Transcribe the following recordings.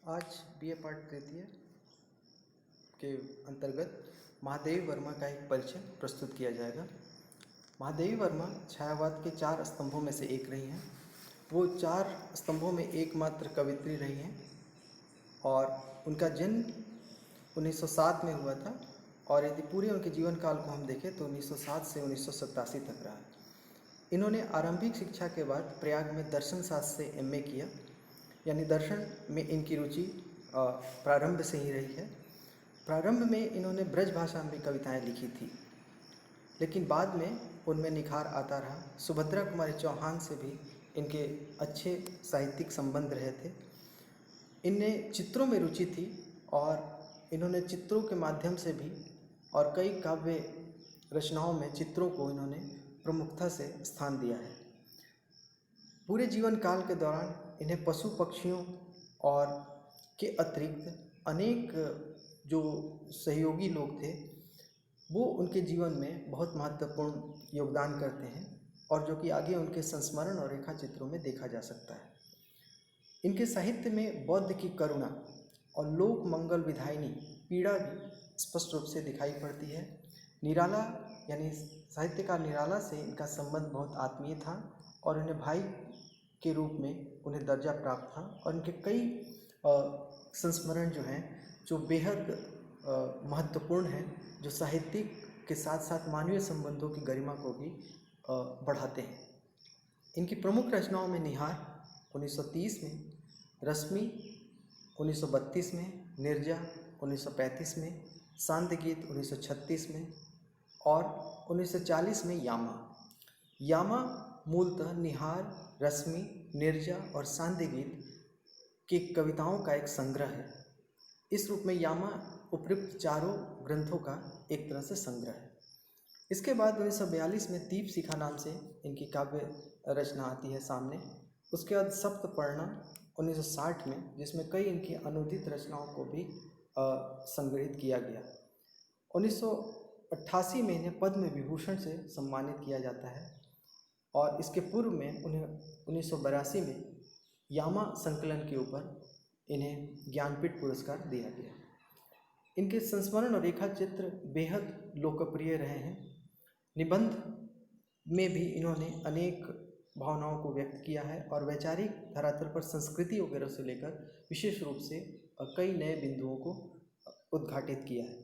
आज बीए पाठ तृतीय के अंतर्गत महादेवी वर्मा का एक परिचय प्रस्तुत किया जाएगा। महादेवी वर्मा छायावाद के 4 स्तंभों में से एक रही हैं। वो 4 स्तंभों में एकमात्र कवयित्री रही हैं और उनका जन्म 1907 में हुआ था और यदि पूरे उनके जीवन काल को हम देखें तो 1907 से 1987 तक रहा। इन्होंने आरंभिक शिक्षा के बाद प्रयाग में दर्शन शास्त्र से एमए किया, यानी दर्शन में इनकी रुचि प्रारंभ से ही रही है। प्रारंभ में इन्होंने ब्रज भाषा में कविताएं लिखी थी, लेकिन बाद में उनमें निखार आता रहा। सुभद्रा कुमारी चौहान से भी इनके अच्छे साहित्यिक संबंध रहे थे। इनमें चित्रों में रुचि थी और इन्होंने चित्रों के माध्यम से भी और कई काव्य रचनाओं में चित्रों को इन्होंने प्रमुखता से स्थान दिया है। पूरे जीवन काल के दौरान इन्हें पशु पक्षियों और के अतिरिक्त अनेक जो सहयोगी लोग थे वो उनके जीवन में बहुत महत्वपूर्ण योगदान करते हैं और जो कि आगे उनके संस्मरण और रेखा चित्रों में देखा जा सकता है। इनके साहित्य में बौद्ध की करुणा और लोक मंगल विधायिनी पीड़ा भी स्पष्ट रूप से दिखाई पड़ती है। निराला यानी साहित्यकार निराला से इनका संबंध बहुत आत्मीय था और उन्हें भाई के रूप में उन्हें दर्जा प्राप्त था और इनके कई संस्मरण जो हैं जो बेहद महत्वपूर्ण हैं, जो साहित्यिक के साथ साथ मानवीय संबंधों की गरिमा को भी बढ़ाते हैं। इनकी प्रमुख रचनाओं में निहार 1930 में, रश्मि 1932 में, निर्जा 1935 में, शांति गीत 1936 में और 1940 में यामा मूलतः निहार, रश्मि, निर्जा और शांति गीत की कविताओं का एक संग्रह है। इस रूप में यामा उपयुक्त चारों ग्रंथों का एक तरह से संग्रह है। इसके बाद 1942 में दीपशिखा नाम से इनकी काव्य रचना आती है सामने। उसके बाद सप्तपर्णा 1960 में, जिसमें कई इनकी अनुदित रचनाओं को भी संग्रहित किया गया। 1988 में इन्हें पद्म विभूषण से सम्मानित किया जाता है और इसके पूर्व में उन्हें 1982 में यामा संकलन के ऊपर इन्हें ज्ञानपीठ पुरस्कार दिया गया। इनके संस्मरण और रेखा चित्र बेहद लोकप्रिय रहे हैं। निबंध में भी इन्होंने अनेक भावनाओं को व्यक्त किया है और वैचारिक धरातल पर संस्कृति वगैरह से लेकर विशेष रूप से कई नए बिंदुओं को उद्घाटित किया है।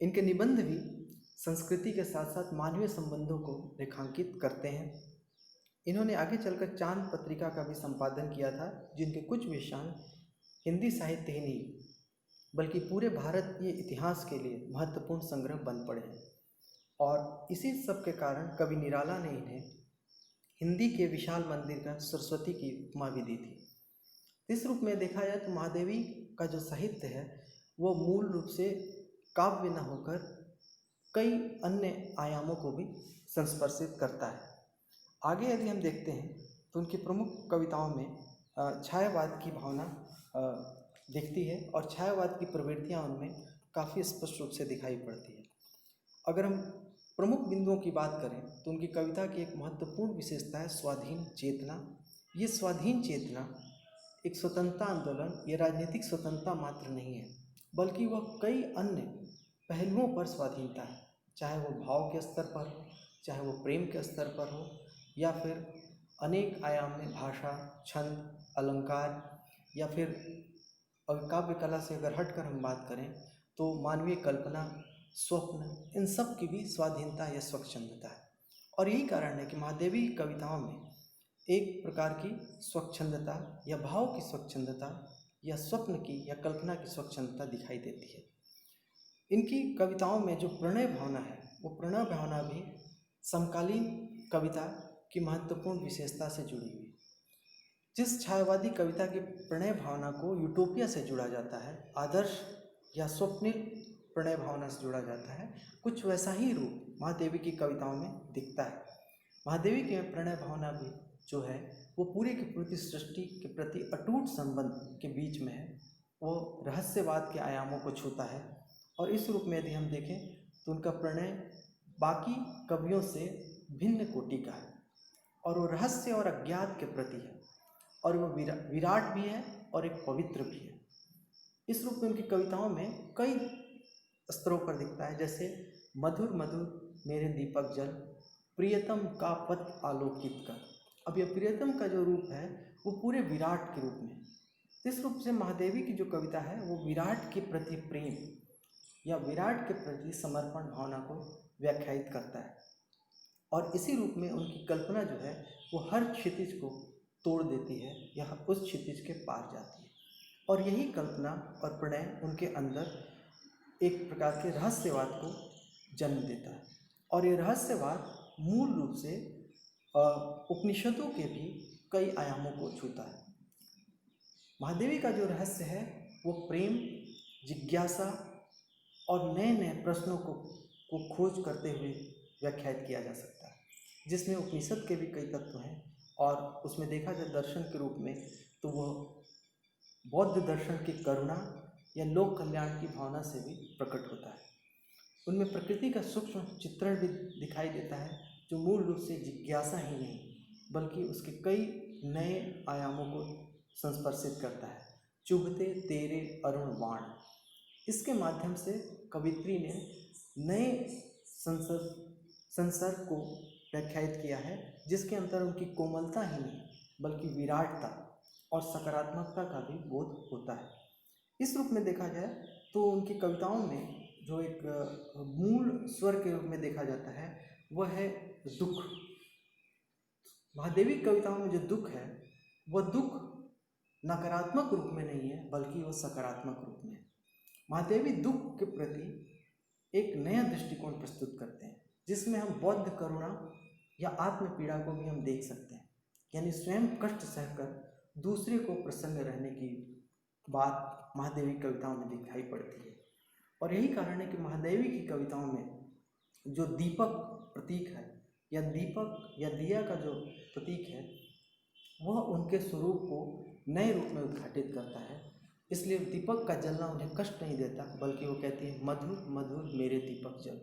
इनके निबंध भी संस्कृति के साथ साथ मानवीय संबंधों को रेखांकित करते हैं। इन्होंने आगे चलकर चांद पत्रिका का भी संपादन किया था, जिनके कुछ विषयांक हिंदी साहित्य ही नहीं बल्कि पूरे भारतीय इतिहास के लिए महत्वपूर्ण संग्रह बन पड़े हैं। और इसी सब के कारण कवि निराला ने इन्हें हिंदी के विशाल मंदिर का सरस्वती की उपमा भी दी थी। इस रूप में देखा जाए तो महादेवी का जो साहित्य है वो मूल रूप से काव्य न होकर कई अन्य आयामों को भी संस्पर्शित करता है। आगे यदि हम देखते हैं तो उनकी प्रमुख कविताओं में छायावाद की भावना दिखती है और छायावाद की प्रवृत्तियाँ उनमें काफ़ी स्पष्ट रूप से दिखाई पड़ती है। अगर हम प्रमुख बिंदुओं की बात करें तो उनकी कविता की एक महत्वपूर्ण विशेषता है स्वाधीन चेतना। ये स्वाधीन चेतना एक स्वतंत्रता आंदोलन या राजनीतिक स्वतंत्रता मात्र नहीं है, बल्कि वह कई अन्य पहलुओं पर स्वाधीनता है, चाहे वो भाव के स्तर पर हो, चाहे वो प्रेम के स्तर पर हो, या फिर अनेक आयाम में भाषा, छंद, अलंकार, या फिर काव्य कला से अगर हटकर हम बात करें तो मानवीय कल्पना, स्वप्न, इन सब की भी स्वाधीनता या स्वच्छंदता है। और यही कारण है कि महादेवी कविताओं में एक प्रकार की स्वच्छंदता या भाव की स्वच्छंदता या स्वप्न की या कल्पना की स्वच्छंदता दिखाई देती है। इनकी कविताओं में जो प्रणय भावना है वो प्रणय भावना भी समकालीन कविता की महत्वपूर्ण विशेषता से जुड़ी हुई है। जिस छायावादी कविता की प्रणय भावना को यूटोपिया से जुड़ा जाता है, आदर्श या स्वप्निल प्रणय भावना से जुड़ा जाता है, कुछ वैसा ही रूप महादेवी की कविताओं में दिखता है। महादेवी के प्रणय भावना भी जो है वो पूरी की पूरी सृष्टि के प्रति अटूट संबंध के बीच में है। वो रहस्यवाद के आयामों को छूता है और इस रूप में यदि हम देखें तो उनका प्रणय बाकी कवियों से भिन्न कोटि का है और वो रहस्य और अज्ञात के प्रति है और वो विराट भी है और एक पवित्र भी है। इस रूप में उनकी कविताओं में कई स्तरों पर दिखता है, जैसे मधुर मधुर मेरे दीपक जल, प्रियतम का पथ आलोकित कर। अब यह प्रियतम का जो रूप है वो पूरे विराट के रूप में, इस रूप से महादेवी की जो कविता है वो विराट के प्रति प्रेम या विराट के प्रति समर्पण भावना को व्याख्यायित करता है। और इसी रूप में उनकी कल्पना जो है वो हर क्षितिज को तोड़ देती है या उस क्षितिज के पार जाती है। और यही कल्पना और प्रणय उनके अंदर एक प्रकार के रहस्यवाद को जन्म देता है। और ये रहस्यवाद मूल रूप से उपनिषदों के भी कई आयामों को छूता है। महादेवी का जो रहस्य है वो प्रेम, जिज्ञासा और नए नए प्रश्नों को खोज करते हुए व्याख्यायित किया जा सकता है, जिसमें उपनिषद के भी कई तत्व हैं। और उसमें देखा जाए दर्शन के रूप में तो वह बौद्ध दर्शन की करुणा या लोक कल्याण की भावना से भी प्रकट होता है। उनमें प्रकृति का सूक्ष्म चित्रण भी दिखाई देता है, जो मूल रूप से जिज्ञासा ही नहीं बल्कि उसके कई नए आयामों को संस्पर्शित करता है। चुभते तेरे अरुण बाण, इसके माध्यम से कवित्री ने नए संसर्ग को व्याख्यायित किया है, जिसके अंतर उनकी कोमलता ही नहीं बल्कि विराटता और सकारात्मकता का भी बोध होता है। इस रूप में देखा जाए तो उनकी कविताओं में जो एक मूल स्वर के रूप में देखा जाता है वह है दुख। महादेवी कविताओं में जो दुख है वह दुख नकारात्मक रूप में नहीं है बल्कि वह सकारात्मक रूप में है। महादेवी दुख के प्रति एक नया दृष्टिकोण प्रस्तुत करते हैं, जिसमें हम बौद्ध करुणा या आत्म पीड़ा को भी हम देख सकते हैं, यानी स्वयं कष्ट सहकर दूसरे को प्रसन्न रहने की बात महादेवी कविताओं में दिखाई पड़ती है। और यही कारण है कि महादेवी की कविताओं में जो दीपक प्रतीक है या दीपक या दिया का जो प्रतीक है वह उनके स्वरूप को नए रूप में उद्घाटित करता है। इसलिए दीपक का जलना उन्हें कष्ट नहीं देता, बल्कि वो कहती है मधुर मधुर मेरे दीपक जल,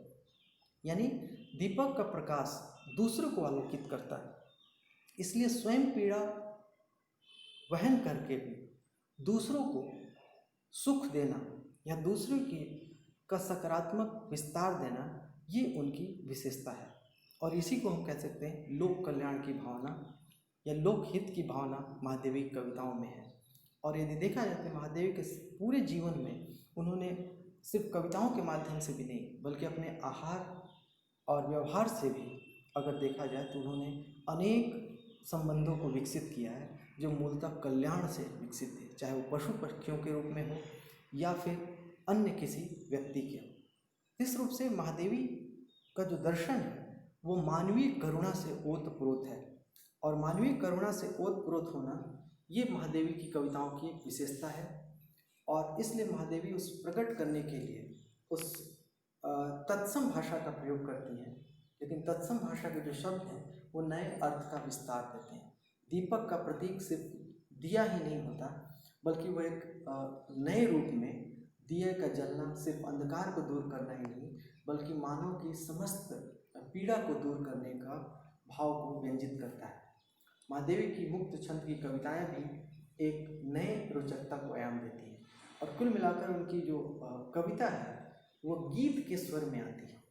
यानी दीपक का प्रकाश दूसरों को आलोकित करता है। इसलिए स्वयं पीड़ा वहन करके भी दूसरों को सुख देना या दूसरों का सकारात्मक विस्तार देना, ये उनकी विशेषता है। और इसी को हम कह सकते हैं लोक कल्याण की भावना या लोकहित की भावना महादेवी की कविताओं में है। और यदि देखा जाए तो महादेवी के पूरे जीवन में उन्होंने सिर्फ कविताओं के माध्यम से भी नहीं बल्कि अपने आहार और व्यवहार से भी अगर देखा जाए तो उन्होंने अनेक संबंधों को विकसित किया है जो मूलतः कल्याण से विकसित थे, चाहे वो पशु पक्षियों के रूप में हो या फिर अन्य किसी व्यक्ति के हो। इस रूप से महादेवी का जो दर्शन है वो मानवीय करुणा से ओतप्रोत है। और मानवीय करुणा से ओतप्रोत होना ये महादेवी की कविताओं की एक विशेषता है। और इसलिए महादेवी उस प्रकट करने के लिए उस तत्सम भाषा का प्रयोग करती हैं, लेकिन तत्सम भाषा के जो शब्द हैं वो नए अर्थ का विस्तार देते हैं। दीपक का प्रतीक सिर्फ दिया ही नहीं होता बल्कि वह एक नए रूप में दिए का जलना सिर्फ अंधकार को दूर करना ही नहीं बल्कि मानव की समस्त पीड़ा को दूर करने का भाव को व्यंजित करता है। महादेवी की मुक्त छंद की कविताएं भी एक नए रोचकता को आयाम देती हैं। और कुल मिलाकर उनकी जो कविता है वो गीत के स्वर में आती है।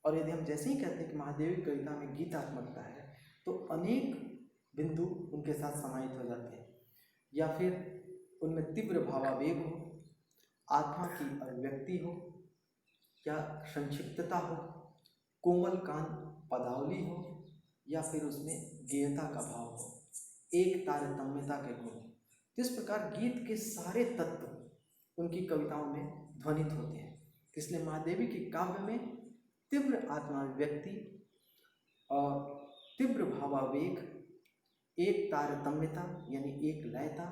और यदि हम जैसे ही कहते हैं कि महादेवी कविता में गीतात्मकता है तो अनेक बिंदु उनके साथ समाहित हो जाते हैं, या फिर उनमें तीव्र भावावेग हो, आत्मा की अभिव्यक्ति हो, या संक्षिप्तता हो, कोमल कान पदावली हो, या फिर उसमें गेयता का भाव हो, एक तारतम्यता के गुण। इस प्रकार गीत के सारे तत्व उनकी कविताओं में ध्वनित होते हैं। इसलिए महादेवी के काव्य में तीव्र आत्माभिव्यक्ति और तीव्र भावावेग, एक तारतम्यता यानी एक लयता,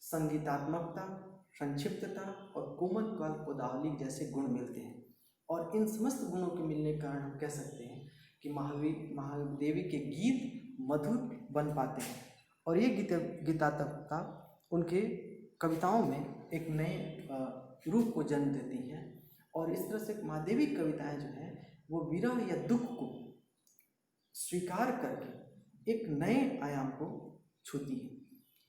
संगीतात्मकता, संक्षिप्तता और कोमल काल पदावली जैसे गुण मिलते हैं। और इन समस्त गुणों के मिलने के कारण हम कह सकते हैं कि महादेवी के गीत मधुर बन पाते हैं। और ये गीतात्मकता उनके कविताओं में एक नए रूप को जन्म देती है। और इस तरह से महादेवी कविताएं जो हैं वो विरह या दुख को स्वीकार करके एक नए आयाम को छूती हैं।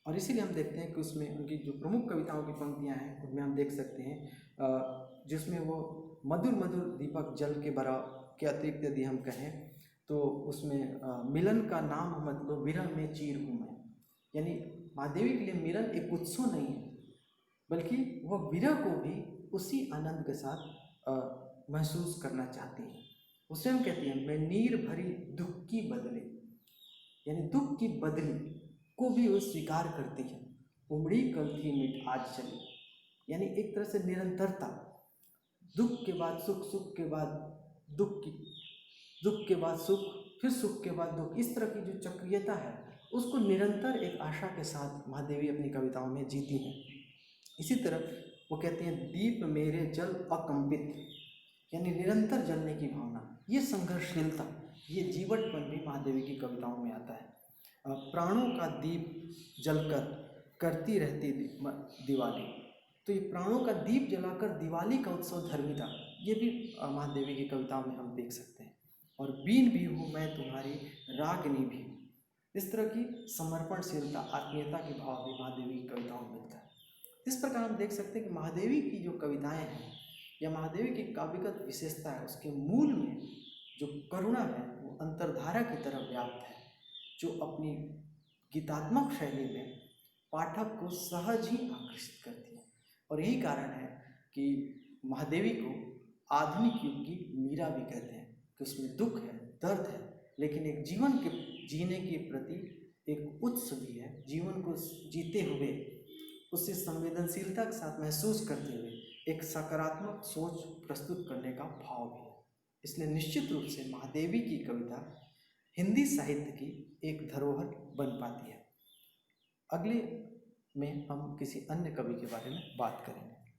और इसीलिए हम देखते हैं कि उसमें उनकी जो प्रमुख कविताओं की पंक्तियां हैं उनमें हम देख सकते हैं जिसमें वो मधुर मधुर दीपक जल के बरा के अतिरिक्त यदि हम कहें तो उसमें मिलन का नाम मत लो विरह में चीर हूँ मैं। यानी महादेवी के लिए मिलन एक उत्सव नहीं है, बल्कि वह विरह को भी उसी आनंद के साथ महसूस करना चाहती हैं। उसे हम कहती हैं मैं नीर भरी दुख की बदले, यानी दुख की बदली को भी वो स्वीकार करती है। उमड़ी कल थी मिट आज चली, यानी एक तरह से निरंतरता, दुख के बाद सुख, सुख के बाद दुख की, दुख के बाद सुख, फिर सुख के बाद दुख, इस तरह की जो चक्रीयता है उसको निरंतर एक आशा के साथ महादेवी अपनी कविताओं में जीती हैं। इसी तरह वो कहती हैं दीप मेरे जल अकंपित, यानी निरंतर जलने की भावना, ये संघर्षशीलता, ये जीवटपन भी महादेवी की कविताओं में आता है। प्राणों का दीप जलकर करती रहती दिवाली, तो ये प्राणों का दीप जलाकर दिवाली का उत्सव धर्मिता, ये भी महादेवी की कविताओं में हम देख सकते हैं। और बीन भी हूँ मैं तुम्हारी रागनी भी, इस तरह की समर्पणशीलता, आत्मीयता के भाव भी महादेवी की कविताओं में मिलता है। इस प्रकार हम देख सकते हैं कि महादेवी की जो कविताएं हैं या महादेवी की काव्यगत विशेषता है, उसके मूल में जो करुणा है वो अंतर्धारा की तरह व्याप्त है, जो अपनी गीतात्मक शैली में पाठक को सहज ही आकर्षित करती है। और यही कारण है कि महादेवी को आधुनिक युग की मीरा भी कहते हैं, कि उसमें दुख है, दर्द है, लेकिन एक जीवन के जीने के प्रति एक उत्सव भी है, जीवन को जीते हुए उससे संवेदनशीलता के साथ महसूस करते हुए एक सकारात्मक सोच प्रस्तुत करने का भाव भी है। इसलिए निश्चित रूप से महादेवी की कविता हिंदी साहित्य की एक धरोहर बन पाती है। अगले में हम किसी अन्य कवि के बारे में बात करेंगे।